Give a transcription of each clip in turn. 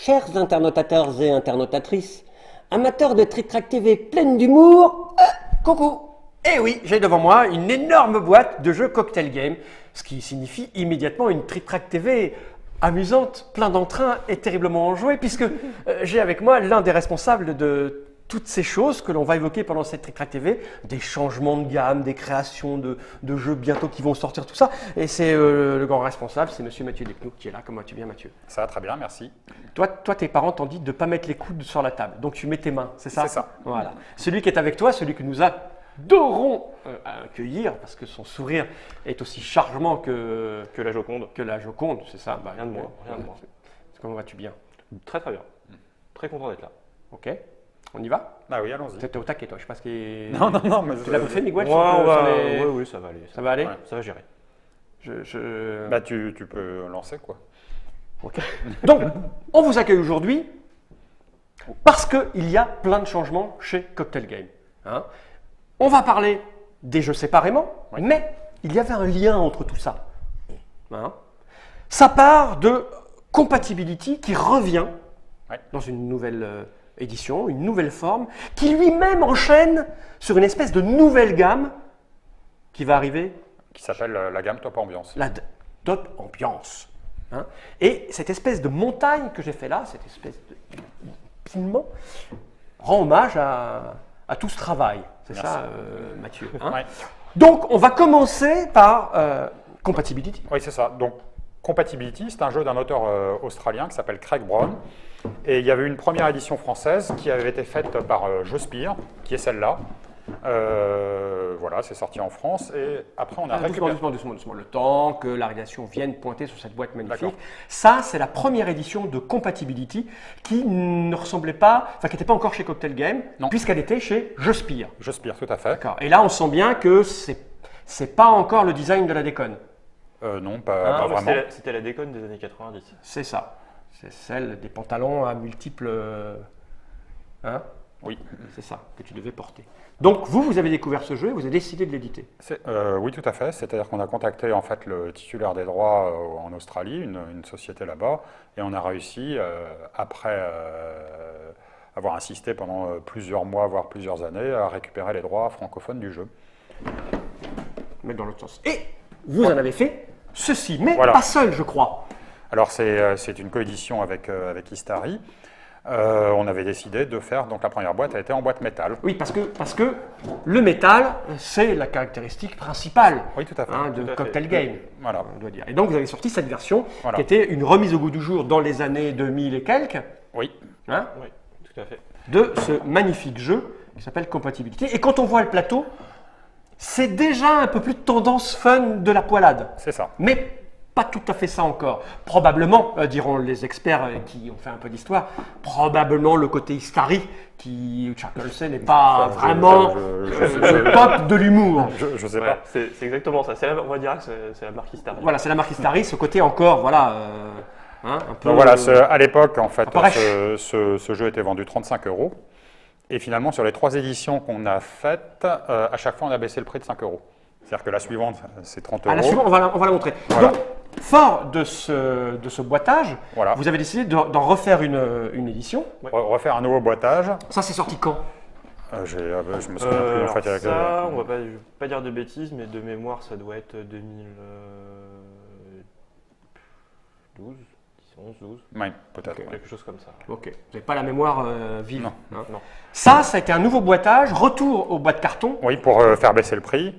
Chers internautateurs et internautatrices, amateurs de Trick Track TV pleine d'humour, coucou. Eh oui, j'ai devant moi une énorme boîte de jeux Cocktail Game, ce qui signifie immédiatement une Trick Track TV amusante, plein d'entrain et terriblement enjouée, puisque j'ai avec moi l'un des responsables de toutes ces choses que l'on va évoquer pendant cette Trick Track TV, des changements de gamme, des créations de jeux bientôt qui vont sortir, tout ça. Et c'est le grand responsable, c'est monsieur Mathieu Descnoux qui est là. Comment vas-tu bien, Mathieu? Ça va très bien, merci. Toi, tes parents t'ont dit de ne pas mettre les coudes sur la table, donc tu mets tes mains, c'est ça? C'est ça. Voilà. Celui qui est avec toi, celui que nous adorons accueillir, parce que son sourire est aussi charmant que la Joconde. C'est ça. Bah, Rien de moins, rien de moins. Comment vas-tu bien? Très très bien. Très content d'être là. Ok. On y va? Ah oui, allons-y. T'étais au taquet, toi. Je sais pas ce qui est. Non, mais Tu l'as fait, Miguel? Oui, ça va aller. Ça va aller? Ouais, ça va gérer. Bah, tu peux lancer, quoi. Ok. Donc, on vous accueille aujourd'hui parce qu'il y a plein de changements chez Cocktail Game. Hein. On va parler des jeux séparément, mais il y avait un lien entre tout ça. Hein. Ça part de Compatibility qui revient dans une nouvelle édition, une nouvelle forme, qui lui-même enchaîne sur une espèce de nouvelle gamme qui va arriver. Qui s'appelle la gamme Top Ambiance. La Top Ambiance. Hein. Et cette espèce de montagne que j'ai fait là, cette espèce de pigment, rend hommage à tout ce travail. C'est ça, Mathieu. Hein. Ouais. Donc, on va commencer par Compatibility. Oui, c'est ça. Donc, Compatibility, c'est un jeu d'un auteur australien qui s'appelle Craig Brown. Et il y avait une première édition française qui avait été faite par Jeuspire, qui est celle-là. Voilà, c'est sorti en France. Et après, on a récupéré... Doucement. Le temps que la rédaction vienne pointer sur cette boîte magnifique. Ça, c'est la première édition de Compatibility qui ne ressemblait pas, enfin, qui n'était pas encore chez Cocktail Game, puisqu'elle était chez Jeuspire. Jeuspire, tout à fait. D'accord. Et là, on sent bien que c'est pas encore le design de la déconne. Non, pas vraiment. C'était la déconne des années 90. C'est ça. C'est celle des pantalons à multiples... Hein? Oui. C'est ça que tu devais porter. Donc, vous avez découvert ce jeu et vous avez décidé de l'éditer. Oui, tout à fait. C'est-à-dire qu'on a contacté en fait le titulaire des droits en Australie, une société là-bas, et on a réussi, après avoir insisté pendant plusieurs mois, voire plusieurs années, à récupérer les droits francophones du jeu. Mais dans l'autre sens. Et vous en avez fait ceci, mais pas seul, je crois. Alors, c'est une coédition avec Istari. On avait décidé de faire, donc la première boîte a été en boîte métal. Oui, parce que le métal, c'est la caractéristique principale tout à fait. De Cocktail Game, voilà. on doit dire. Et donc vous avez sorti cette version qui était une remise au goût du jour dans les années 2000 et quelques. Oui. Hein, oui, tout à fait. De ce magnifique jeu qui s'appelle Compatibility. Et quand on voit le plateau, c'est déjà un peu plus de tendance fun de la poilade. C'est ça. Mais pas tout à fait ça encore. Probablement, diront les experts qui ont fait un peu d'histoire, probablement le côté Istari qui, chacun le sait, n'est pas vraiment le top de l'humour. Je sais pas. C'est exactement ça. On va dire que c'est la marque Istari. Voilà, c'est la marque Istari, ce côté encore, voilà, un peu... Donc voilà, à l'époque, en fait, ce jeu était vendu 35 €. Et finalement, sur les 3 éditions qu'on a faites, à chaque fois, on a baissé le prix de 5 €. C'est-à-dire que la suivante, c'est 30 €. La suivante, on va la montrer. Voilà. Donc, fort de ce boitage, vous avez décidé d'en refaire une édition. Refaire un nouveau boitage. Ça, c'est sorti quand? Je me souviens plus en fait. Ça, je vais pas dire de bêtises, mais de mémoire, ça doit être 2012, 11, 12. Oui, peut-être. Quelque chose comme ça. Ok, vous n'avez pas la mémoire vive. Non. Hein. Non. Ça a été un nouveau boitage, retour aux boîtes carton. Oui, pour faire baisser le prix.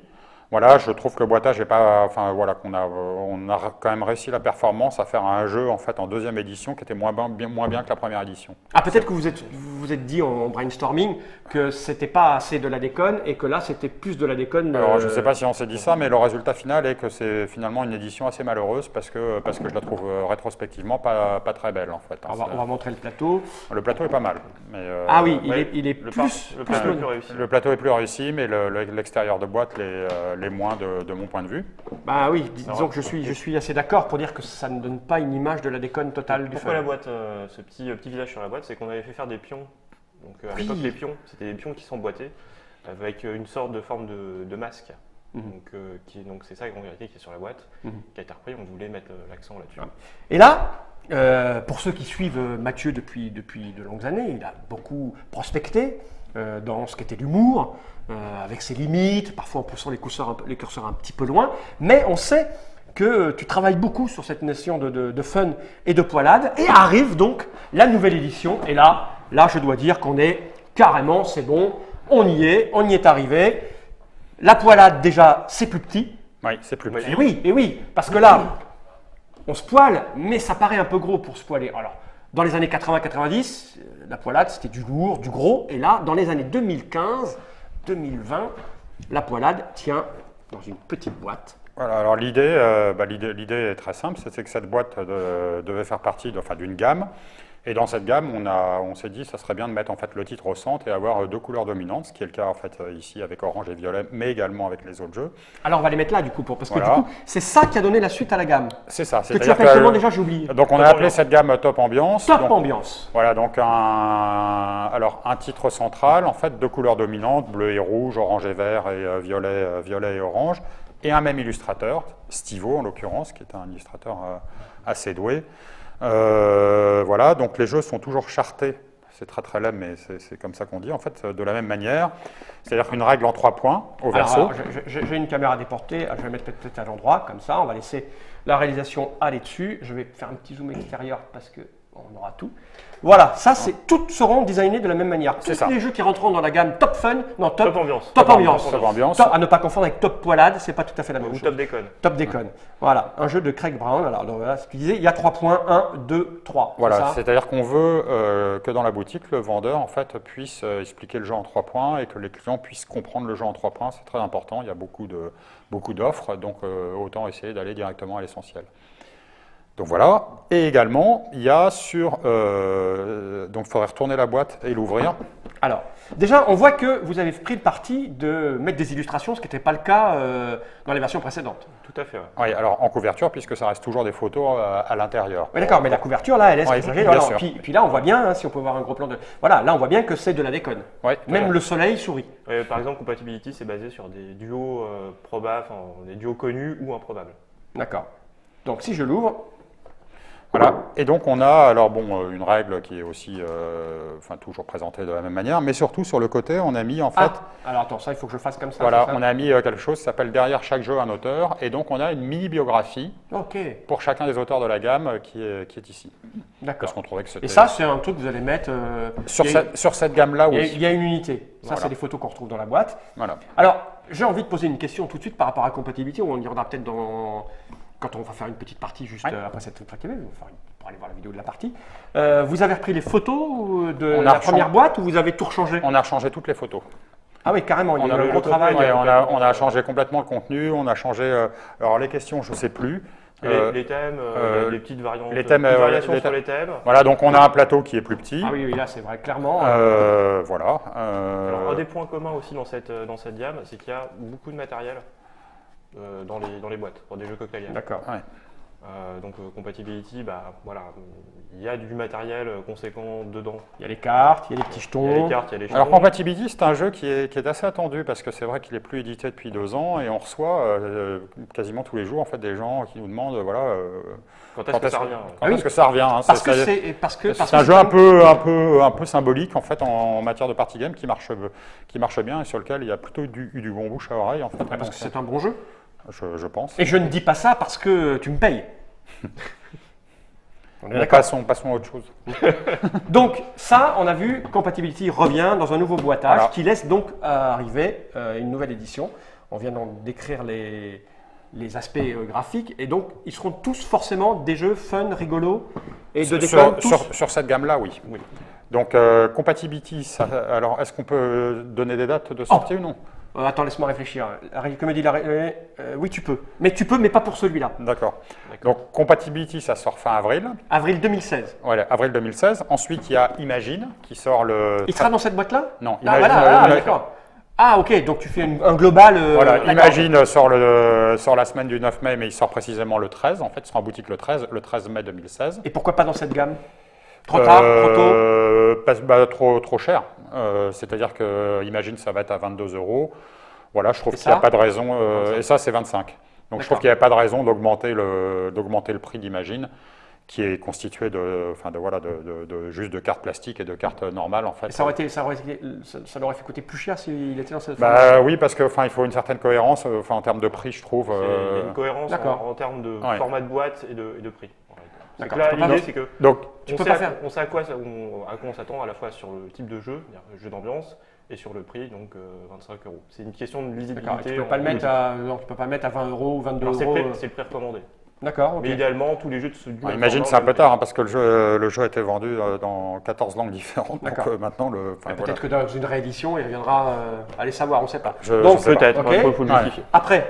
Voilà, je trouve que le boitage est pas, enfin voilà, on a quand même réussi la performance à faire un jeu en fait en deuxième édition qui était moins bien que la première édition. Ah, peut-être que vous vous êtes dit en brainstorming que c'était pas assez de la déconne et que là c'était plus de la déconne. Alors je sais pas si on s'est dit ça, mais le résultat final est que c'est finalement une édition assez malheureuse parce que je la trouve rétrospectivement pas très belle en fait. On va montrer le plateau. Le plateau est pas mal. Mais, ah oui, il est le plus plateau est plus réussi. Le plateau est plus réussi, mais l'extérieur de boîte les moins de mon point de vue. Bah oui, disons que je suis assez d'accord pour dire que ça ne donne pas une image de la déconne totale du fun. Pourquoi la boîte, ce petit visage sur la boîte, c'est qu'on avait fait faire des pions. Donc à l'époque, les pions, c'était des pions qui s'emboîtaient avec une sorte de forme de masque. Donc c'est ça en vérité qui est sur la boîte, qui a été repris, on voulait mettre l'accent là-dessus. Et là, Pour ceux qui suivent Mathieu depuis de longues années, il a beaucoup prospecté dans ce qu'était l'humour, avec ses limites, parfois en poussant les curseurs un petit peu loin, mais on sait que tu travailles beaucoup sur cette notion de fun et de poilade, et arrive donc la nouvelle édition, et là je dois dire qu'on est carrément, c'est bon, on y est arrivé. La poilade déjà, c'est plus petit. Oui, c'est plus petit. Et oui, parce que là, on se poile, mais ça paraît un peu gros pour se poiler. Alors, dans les années 80-90, la poilade, c'était du lourd, du gros. Et là, dans les années 2015-2020, la poilade tient dans une petite boîte. Voilà, alors l'idée est très simple, c'est que cette boîte devait faire partie d'une gamme. Et dans cette gamme, on s'est dit que ça serait bien de mettre en fait, le titre au centre et avoir deux couleurs dominantes, ce qui est le cas en fait, ici avec orange et violet, mais également avec les autres jeux. Alors on va les mettre là du coup, parce que Voilà. du coup, c'est ça qui a donné la suite à la gamme. C'est ça. Que tu appelles comment déjà, j'ai oublié. Donc on a appelé cette gamme Top Ambiance. Top Ambiance. Voilà, donc un titre central, en fait, deux couleurs dominantes, bleu et rouge, orange et vert et violet et orange, et un même illustrateur, Stivo en l'occurrence, qui est un illustrateur assez doué. Voilà, donc les jeux sont toujours chartés, c'est très laid, mais c'est comme ça qu'on dit, en fait, de la même manière. C'est-à-dire qu'une règle en 3 points au verso. Alors, j'ai une caméra déportée, je vais mettre peut-être à l'endroit, comme ça, on va laisser la réalisation aller dessus. Je vais faire un petit zoom extérieur parce qu'on aura tout. Voilà, ça, toutes seront designées de la même manière. Tous les jeux qui rentreront dans la gamme Top Fun, non, Top Ambiance. Top Ambiance. À ne pas confondre avec Top Poilade, c'est pas tout à fait la même chose. Top Déconne. Top Déconne. Voilà, un jeu de Craig Brown. Alors, voilà ce que tu disais, il y a 3 points, 1, 2, 3. Voilà, c'est-à-dire qu'on veut que dans la boutique, le vendeur en fait, puisse expliquer le jeu en 3 points et que les clients puissent comprendre le jeu en 3 points. C'est très important, il y a beaucoup d'offres, donc autant essayer d'aller directement à l'essentiel. Donc voilà, et également, il y a donc il faudrait retourner la boîte et l'ouvrir. Alors, déjà, on voit que vous avez pris le parti de mettre des illustrations, ce qui n'était pas le cas dans les versions précédentes. Tout à fait, ouais. Oui, alors en couverture, puisque ça reste toujours des photos à l'intérieur. Oui, d'accord, mais la couverture, là, elle est bien voilà. sûr. Puis là, on voit bien, hein, si on peut voir un gros plan de... Voilà, là, on voit bien que c'est de la déconne. Ouais, Même le soleil sourit. Par exemple, Compatibility, c'est basé sur des duos des duos connus ou improbables. D'accord. Donc, si je l'ouvre... Voilà, et donc on a alors une règle qui est aussi toujours présentée de la même manière, mais surtout sur le côté on a mis en fait... alors attends, ça il faut que je fasse comme ça. Voilà, on a mis quelque chose qui s'appelle derrière chaque jeu un auteur, et donc on a une mini-biographie pour chacun des auteurs de la gamme qui est ici. D'accord. Parce qu'on trouvait que c'était... Et ça c'est un truc que vous allez mettre... sur cette gamme-là, oui. Il y a une unité. Ça c'est les photos qu'on retrouve dans la boîte. Voilà. Alors, j'ai envie de poser une question tout de suite par rapport à Compatibility, on y reviendra peut-être quand on va faire une petite partie juste après cette tractée, pour aller voir la vidéo de la partie. Vous avez repris les photos de la première boîte ou vous avez tout rechangé? On a rechangé toutes les photos. Ah oui, carrément, il y a eu un gros travail. On a changé complètement le contenu, on a changé... alors les questions, je ne sais plus. Les thèmes, les petites variantes, variations sur les thèmes. Voilà, donc on a un plateau qui est plus petit. Ah oui, là c'est vrai, clairement. Voilà. Alors, un des points communs aussi dans cette gamme, c'est qu'il y a beaucoup de matériel dans les boîtes, pour des jeux cocktail game. D'accord. Ouais. Donc Compatibility, voilà, il y a du matériel conséquent dedans. Il y a les cartes, il y a les petits jetons. Il y a les cartes, il y a les jetons. Alors Compatibility, c'est un jeu qui est assez attendu parce que c'est vrai qu'il n'est plus édité depuis 2 ans et on reçoit quasiment tous les jours en fait des gens qui nous demandent quand est-ce que ça revient. Quand est-ce que ça revient, hein, c'est un jeu un peu symbolique en fait en matière de party game qui marche bien et sur lequel il y a plutôt eu du bon bouche à oreille en fait. Parce que c'est un bon jeu. Je pense. Et je ne dis pas ça parce que tu me payes. Passons à autre chose. Donc ça, on a vu, Compatibility revient dans un nouveau boîtage qui laisse donc arriver une nouvelle édition. On vient donc décrire les aspects graphiques et donc ils seront tous forcément des jeux fun, rigolos et de déconne. Sur cette gamme-là, oui. Donc Compatibility, alors est-ce qu'on peut donner des dates de sortie ou non? Attends, laisse-moi réfléchir. Que me dit oui, tu peux. Mais pas pour celui-là. D'accord. Donc, Compatibility, ça sort fin avril. Avril 2016. Voilà, avril 2016. Ensuite, il y a Imagine qui sort le... Il sera dans cette boîte-là? Non, Imagine. D'accord. Ah, ok, donc tu fais un global... voilà, Imagine sort la semaine du 9 mai, mais il sort précisément le 13. En fait, il sera en boutique le 13 mai 2016. Et pourquoi pas dans cette gamme? Trop tard, trop tôt? Trop cher. C'est-à-dire que Imagine, ça va être à 22 €. Voilà, je trouve qu'il n'y a pas de raison. Et ça, c'est 25. Donc je trouve qu'il n'y a pas de raison d'augmenter le prix d'Imagine, qui est constitué juste de cartes plastiques et de cartes normales en fait. Et ça l'aurait fait coûter plus cher s'il était dans cette Bah oui, parce que il faut une certaine cohérence en termes de prix, je trouve. Il y a une cohérence en termes de Ouais. format de boîte et de prix. C'est que D'accord, là, tu peux pas l'idée, faire- c'est que Donc, on sait à quoi on s'attend à la fois sur le type de jeu, c'est-à-dire le jeu d'ambiance, et sur le prix, donc 25 €. C'est une question de D'accord, lisibilité. tu peux pas le mettre tu peux pas le mettre à 20 € ou 22 Alors, €. c'est le prix recommandé. D'accord, ok. Mais idéalement, tous les jeux de du même imagine format, c'est un peu même tard, parce que le jeu a été vendu dans 14 langues différentes. Donc D'accord. maintenant, Peut-être que dans une réédition, il reviendra, allez savoir, on ne sait pas. Je Donc, sais pas. Peut-être, Ok. il faut le justifier. après,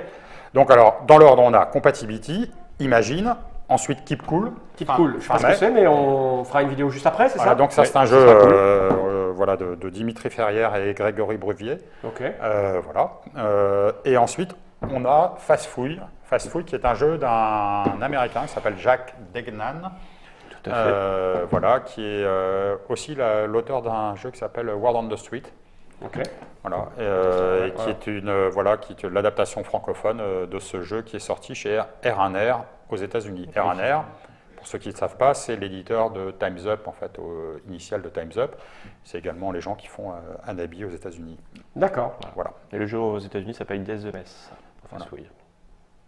Donc alors, dans l'ordre, on a Compatibility, Imagine, ensuite Keep Cool. Keep Cool, je ne sais pas ce que c'est, mais on fera une vidéo juste après, c'est Voilà, ça? donc ça, c'est un Ouais, jeu ça sera cool. de Dimitri Ferrière et Grégory Bruvier. Ok. Et ensuite, on a Fast Fouille. Fast Fouille, qui est un jeu d'un Américain qui s'appelle Jack Degnan. Tout à fait. Qui est aussi l'auteur d'un jeu qui s'appelle Word on the Street. Ok. Voilà, et qui est l'adaptation francophone de ce jeu qui est sorti chez R1R aux États-Unis. R1R, pour ceux qui ne savent pas, c'est l'éditeur de Time's Up, en fait, initial de Time's Up. C'est également les gens qui font Anabi aux États-Unis. D'accord. Voilà. Et le jeu aux États-Unis s'appelle Death the Mess. Voilà.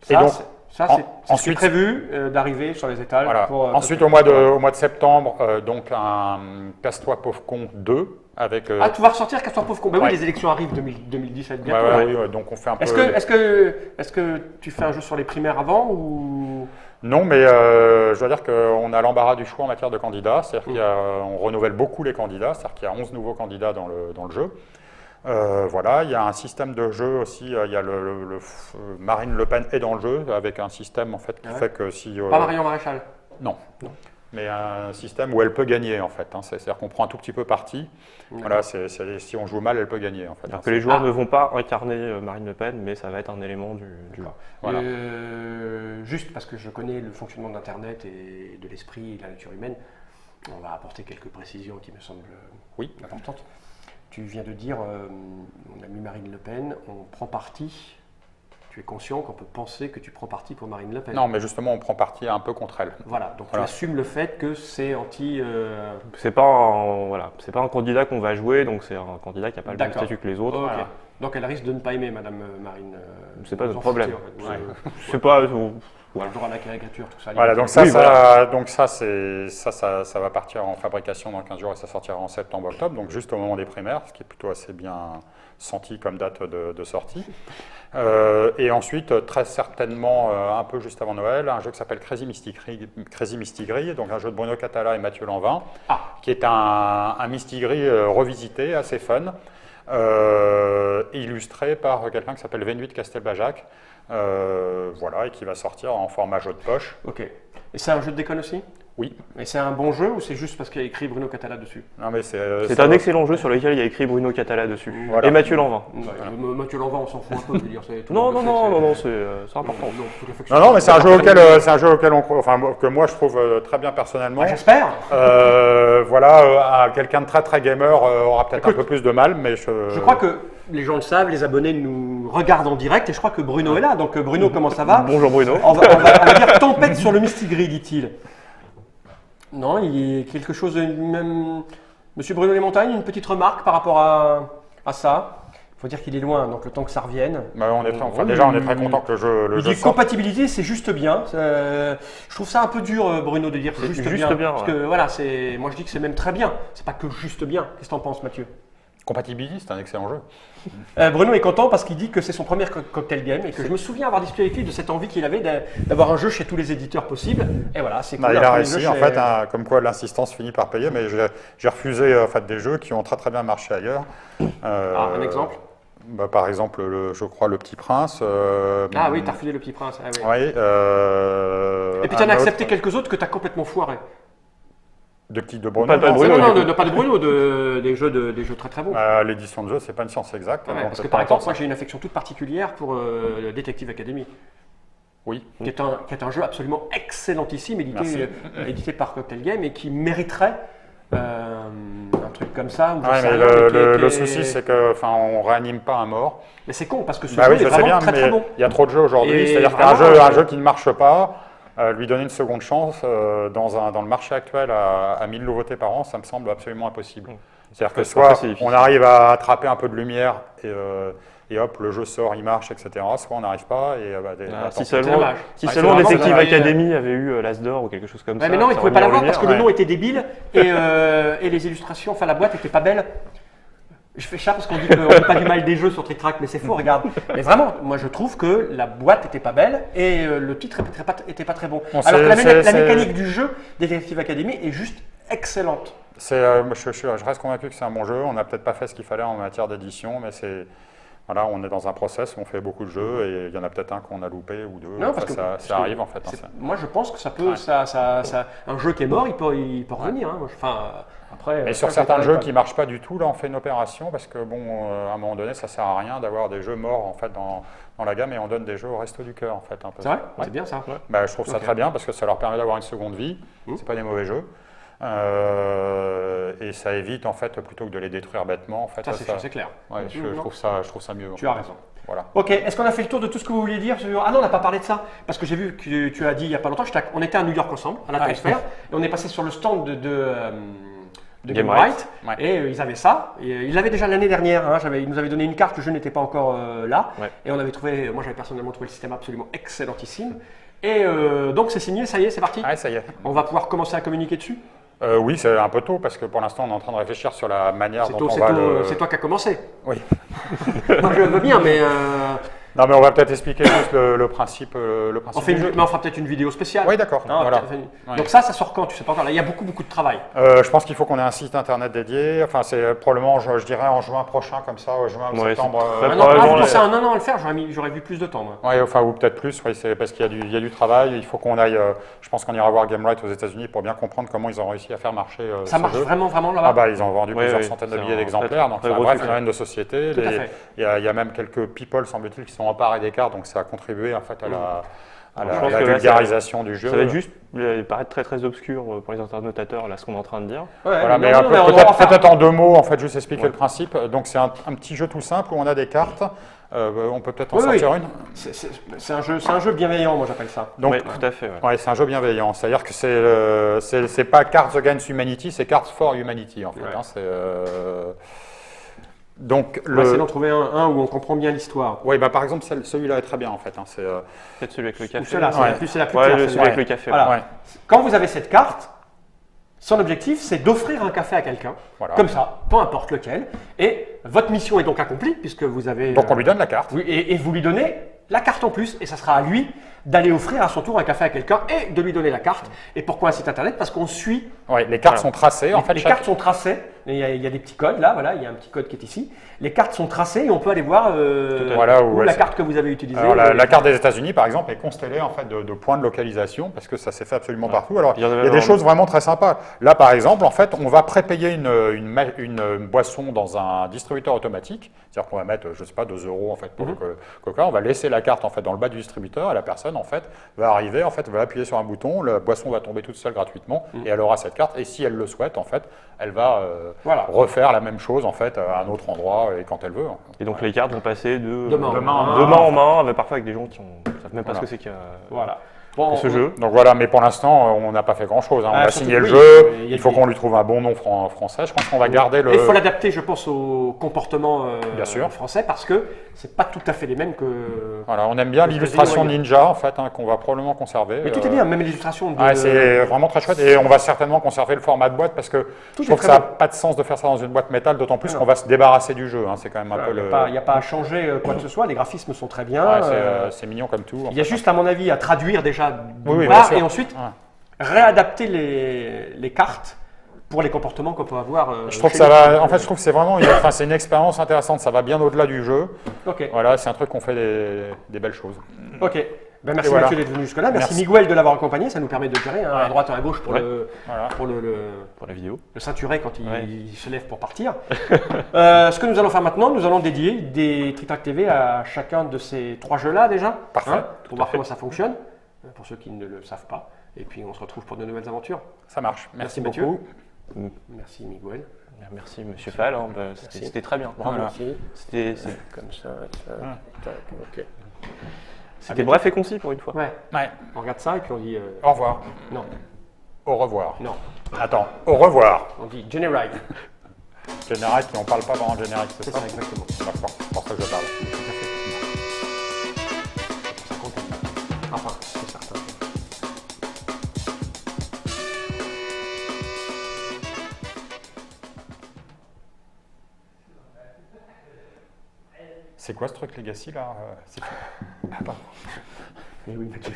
Et donc, c'est ensuite- prévu d'arriver sur les étals. Voilà. Pour, Ensuite, au mois de septembre, donc un Casse-toi pauvre con 2 avec. Ah, tu vas ressortir Casse-toi pauvre con. Ben Ouais. oui, les élections arrivent 2017 bientôt. oui, donc on fait un peu. Est-ce que tu fais un jeu sur les primaires avant ou Non, mais je dois dire qu'on a l'embarras du choix en matière de candidats. C'est-à-dire qu'on renouvelle beaucoup les candidats. C'est-à-dire qu'il y a 11 nouveaux candidats dans le jeu. Il y a un système de jeu aussi. Il y a Marine Le Pen est dans le jeu avec un système en fait qui fait que si. pas Marion Maréchal? Non. Mais un système où elle peut gagner en fait. C'est-à-dire qu'on prend un tout petit peu parti. Voilà, si on joue mal, elle peut gagner en fait. Alors que les joueurs ne vont pas incarner Marine Le Pen, mais ça va être un élément du jeu. Voilà. Juste parce que je connais le fonctionnement d'Internet et de l'esprit et de la nature humaine, on va apporter quelques précisions qui me semblent importantes. Tu viens de dire, on a mis Marine Le Pen, on prend parti. Tu es conscient qu'on peut penser que tu prends parti pour Marine Le Pen? Non, mais justement, on prend parti un peu contre elle. Voilà, donc Voilà. tu assumes le fait que c'est anti... C'est pas un candidat qu'on va jouer, donc c'est un candidat qui n'a pas le même D'accord. statut que les autres. Ok. Voilà. Donc elle risque de ne pas aimer Madame Marine. C'est pas vous notre en problème. foutez, en fait. Ouais. C'est pas. On a le droit à la caricature, tout ça. Voilà, donc ça va partir en fabrication dans 15 jours et ça sortira en septembre-octobre, donc juste au moment des primaires, ce qui est plutôt assez bien senti comme date de sortie. Et ensuite, très certainement, un peu juste avant Noël, un jeu qui s'appelle Crazy Mistigris, donc un jeu de Bruno Catala et Mathieu Lanvin, qui est un Mistigris revisité, assez fun, illustré par quelqu'un qui s'appelle Venuit Castelbajac, et qui va sortir en format jeu de poche. Ok. Et c'est un jeu de déconne aussi? Oui. Et c'est un bon jeu ou c'est juste parce qu'il y a écrit Bruno Catala dessus? Non, mais C'est un excellent jeu sur lequel il y a écrit Bruno Catala dessus. Voilà. Et Mathieu Lanvin. Mathieu Lanvin, on s'en fout un peu. Je veux dire, tout le Non, monde non, le non, sait, non, c'est important. Non, mais c'est un jeu auquel on croit, que moi je trouve très bien personnellement. J'espère. Quelqu'un de très très gamer aura peut-être un peu plus de mal, mais Je crois que les gens le savent, les abonnés nous regardent en direct et je crois que Bruno est là. Donc Bruno, comment ça va? Bonjour Bruno. On va dire tempête sur le Mistigris, dit-il. Non, il y a quelque chose de même. Monsieur Bruno Les Montagnes, une petite remarque par rapport à ça. Il faut dire qu'il est loin, donc le temps que ça revienne. on est très content que le Il jeu dit sorte. compatibilité, c'est juste bien. Je trouve ça un peu dur, Bruno, de dire juste bien. Parce que voilà, moi je dis que c'est même très bien. C'est pas que juste bien. Qu'est-ce que t'en penses, Mathieu? Compatibility, c'est un excellent jeu. Bruno est content parce qu'il dit que c'est son premier cocktail game et que je me souviens avoir discuté avec lui de cette envie qu'il avait d'avoir un jeu chez tous les éditeurs possibles. Et voilà, c'est cool. Il a réussi, en fait, comme quoi l'insistance finit par payer, mais j'ai refusé des jeux qui ont très très bien marché ailleurs. Un exemple? Par exemple, je crois, Le Petit Prince. Ah oui, t'as refusé Le Petit Prince. Ah, oui. Oui. Et puis t'en as accepté quelques autres que t'as complètement foiré. De Bruno. Pas de Bruno. Non, pas de Bruno, des jeux très très bons. L'édition de jeu, c'est pas une science exacte. Ouais, donc parce que par exemple, moi j'ai une affection toute particulière pour Detective Academy. Oui. Qui est un jeu absolument excellentissime, édité par Cocktail Game et qui mériterait un truc comme ça. Le souci, c'est qu'on réanime pas un mort. Mais c'est con parce que ce jeu est vraiment très très bon. Il y a trop de jeux aujourd'hui. Et C'est-à-dire vraiment, qu'un jeu qui ne marche pas, lui donner une seconde chance dans le marché actuel à 1000 nouveautés par an, ça me semble absolument impossible. C'est-à-dire que soit on arrive à attraper un peu de lumière et hop, le jeu sort, il marche, etc. Soit on n'arrive pas et si seulement Detective Academy avait eu l'As d'or ou quelque chose comme ça. Mais non, ils ne pouvaient pas l'avoir parce que le nom était débile et les illustrations, enfin la boîte n'était pas belle. Je fais ça parce qu'on dit qu'on ne dit pas du mal des jeux sur Trick Track, mais c'est faux, regarde. Mais vraiment, moi je trouve que la boîte n'était pas belle et le titre n'était pas très bon. Alors que la mécanique du jeu Detective Academy est juste excellente. Je reste convaincu que c'est un bon jeu. On n'a peut-être pas fait ce qu'il fallait en matière d'édition, mais voilà, on est dans un process où on fait beaucoup de jeux et il y en a peut-être un qu'on a loupé ou deux. Non, parce que ça arrive en fait. Moi je pense que ça peut, un jeu qui est mort, il peut revenir. Après, mais sur certains jeux qui ne marchent pas du tout, là on fait une opération parce que bon, à un moment donné, ça sert à rien d'avoir des jeux morts en fait dans la gamme et on donne des jeux au resto du cœur en fait. C'est vrai, c'est bien ça. Bah, je trouve ça très bien parce que ça leur permet d'avoir une seconde vie. C'est pas des mauvais jeux. Et ça évite en fait plutôt que de les détruire bêtement en fait. Ça c'est clair. Ouais, je trouve ça mieux. Tu as raison. Voilà. Ok, est-ce qu'on a fait le tour de tout ce que vous vouliez dire sur... Ah non, on n'a pas parlé de ça, parce que j'ai vu que tu as dit il n'y a pas longtemps, on était à New York ensemble, à la Times Square, et on est passé sur le stand de Gamewright, et ils avaient ça. Et, ils l'avaient déjà l'année dernière, ils nous avaient donné une carte, le jeu n'était pas encore là, et on avait trouvé, moi j'avais personnellement trouvé le système absolument excellentissime. Et donc c'est signé, ça y est, c'est parti. Ouais, ça y est. On va pouvoir commencer à communiquer dessus. Oui, c'est un peu tôt parce que pour l'instant on est en train de réfléchir sur la manière dont on va C'est toi qui as commencé. Oui. Moi je veux bien, mais... Non, mais on va peut-être expliquer juste le principe du jeu. Mais on fera peut-être une vidéo spéciale. Oui, d'accord. Voilà. Donc ça sort quand? Tu sais pas encore. Là, il y a beaucoup de travail. Je pense qu'il faut qu'on ait un site internet dédié. Enfin, c'est probablement, je dirais, en juin prochain, comme ça, juin ou septembre. Vous pensez à un an à le faire? J'aurais vu plus de temps, moi. Oui, enfin, ou peut-être plus. Oui, c'est parce qu'il y a du travail. Il faut qu'on aille. Je pense qu'on ira voir Gamewright aux États-Unis pour bien comprendre comment ils ont réussi à faire marcher. Ça marche vraiment là-bas. Ah bah, ils ont vendu plusieurs centaines de milliers d'exemplaires. Donc, c'est un vrai phénomène de société. Il y a même quelques people, semble-t-il, qui sont emparés des cartes. Donc ça a contribué en fait à la vulgarisation du jeu. Ça va juste paraître très obscur pour les internautateurs, là, ce qu'on est en train de dire. Voilà, mais peut-être en 2 mots, en fait, juste expliquer le principe. Donc c'est un petit jeu tout simple où on a des cartes. On peut peut-être en sortir une. C'est un jeu bienveillant, moi j'appelle ça. Donc, tout à fait. Ouais, c'est un jeu bienveillant. C'est-à-dire que c'est pas Cards Against Humanity, c'est Cards for Humanity en fait. Donc, on va essayer d'en trouver un où on comprend bien l'histoire. Oui, bah, par exemple, celui-là est très bien en fait. Peut-être celui avec le café. Celui-là, c'est la plus claire. Celui avec le café. Voilà. Quand vous avez cette carte, son objectif, c'est d'offrir un café à quelqu'un, comme ça, peu importe lequel. Et votre mission est donc accomplie, puisque vous avez... Donc on lui donne la carte. Oui, et vous lui donnez la carte en plus, et ça sera à lui d'aller offrir à son tour un café à quelqu'un et de lui donner la carte. Et pourquoi un site internet? Parce qu'on suit... Oui, les cartes sont tracées. En fait, les cartes sont tracées. Il y a des petits codes là, voilà, il y a un petit code qui est ici. Les cartes sont tracées et on peut aller voir où la carte que vous avez utilisée. Alors, la carte des États-Unis, par exemple, est constellée en fait de points de localisation parce que ça s'est fait absolument partout. Alors, il y a des choses vraiment très sympas. Là, par exemple, en fait, on va prépayer une boisson dans un distributeur automatique. C'est-à-dire qu'on va mettre, je sais pas, 2 € en fait pour le coca. On va laisser la carte en fait dans le bas du distributeur et la personne en fait va arriver, en fait, va appuyer sur un bouton, la boisson va tomber toute seule gratuitement et elle aura cette carte. Et si elle le souhaite, en fait, elle va refaire la même chose en fait à un autre endroit et quand elle veut. Et donc les cartes vont passer de main en main, parfois avec des gens qui ne savent même pas ce que c'est que ce jeu. Donc voilà, mais pour l'instant, on n'a pas fait grand-chose. On a signé le jeu, il faut qu'on lui trouve un bon nom français. Je pense qu'on va garder le... Il faut l'adapter, je pense, au comportement français parce que c'est pas tout à fait les mêmes que... Voilà, on aime bien l'illustration Ninja, en fait, qu'on va probablement conserver. Mais tout est bien, même l'illustration. C'est vraiment très chouette et on va certainement conserver le format de boîte parce que je trouve que ça n'a pas de sens de faire ça dans une boîte métal, d'autant plus qu'on va se débarrasser du jeu. C'est quand même un peu le... Il n'y a pas à changer quoi que ce soit, les graphismes sont très bien. C'est mignon comme tout. Il y a juste, à mon avis, à traduire déjà et ensuite réadapter les cartes pour les comportements qu'on peut avoir. Je trouve que c'est vraiment une expérience intéressante. Ça va bien au-delà du jeu. Voilà, c'est un truc qu'on fait des belles choses. Ok. Ben merci Mathieu d'être venu jusque-là. Merci Miguel de l'avoir accompagné. Ça nous permet de gérer à droite et à gauche pour la vidéo. Le ceinturet quand il se lève pour partir. Ce que nous allons faire maintenant, nous allons dédier des Trick Track TV à chacun de ces 3 jeux-là déjà. Parfait. Pour voir comment ça fonctionne. Pour ceux qui ne le savent pas. Et puis on se retrouve pour de nouvelles aventures. Ça marche. Merci Mathieu. beaucoup. Merci Miguel. Merci Monsieur Fall. C'était très bien. Merci. C'était comme ça. Ok. C'était bref et concis pour une fois. Ouais. Ouais. On regarde ça et puis on dit Au revoir. non, Au revoir. non. Attends, au revoir. On dit generate. Générique, et on parle pas pendant le générique, c'est C'est ça ça, exactement. D'accord, c'est pour ça que je parle. Ça compte. Enfin, c'est certain. C'est quoi ce truc Legacy là C'est fini. Ah, pardon. Mais oui, Mathieu.